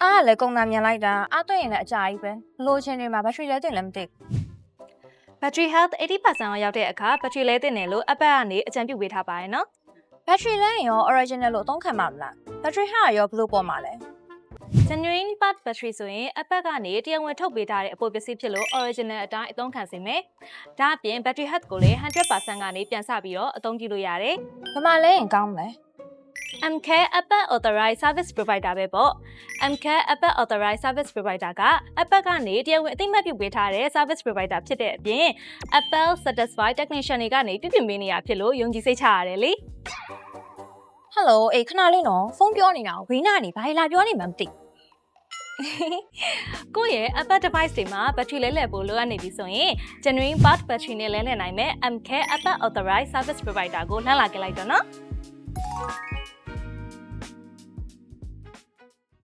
အားလည်းကုန်တာမြန်လိုက်တာအားသွင်းရင်လည်းအကြာကြီးပဲလိုချင်တွေမှာဘက်ထရီလဲတင်လည်းမသိ Battery health 80%ရောက်တဲ့အခါ battery လဲတင်တယ်လို့ Apple ကနေအကြံပြုပေးထားပါတယ်နော် ဘက်ထရီလဲရင်ရော original လို့အသုံးခံမှာမလားဘက်ထရီဟာရောဘယ်လိုပေါ်မှာလဲ Genuine part battery ဆိုရင် Apple ကနေတရားဝင်ထုတ်ပေးထားတဲ့အပေါ်ပစ္စည်းဖြစ်လို့ original အတိုင်းအသုံးခံစေမယ်။ဒါအပြင် battery health ကိုလည်း 100% ကနေပြန်ဆပြီးတော့အသုံးပြုလို့ရတယ် ဘယ်မှာလဲရင်ကောင်းမလဲ MCare Apple Authorized Service Provider ပဲပေါ့ MCare Apple Authorized Service Provider က Apple ကနေတရားဝင်အသိအမှတ်ပြုပေးထားတဲ့ Service Provider ဖြစ်တဲ့အပြင် Apple Satisfied Technician တွေကနေပြုပြင်ပေးနေရဖြစ်လို့ယုံကြည်စိတ်ချရတယ်လေ ဟယ်လိုအေးခဏလေးနော်ဖုန်းပြောနေတာကိုဝီနာနေဘာလာပြောနေမှမသိ ကိုယ့်ရဲ့ Apple device တွေမှာ battery လဲလှယ်ဖို့လိုအပ်နေပြီဆိုရင် Genuine part battery နဲ့လဲလှယ်နိုင်မဲ့ MCare Apple Authorized Service Provider ကိုလှမ်းလာကြလိုက်တော့နော်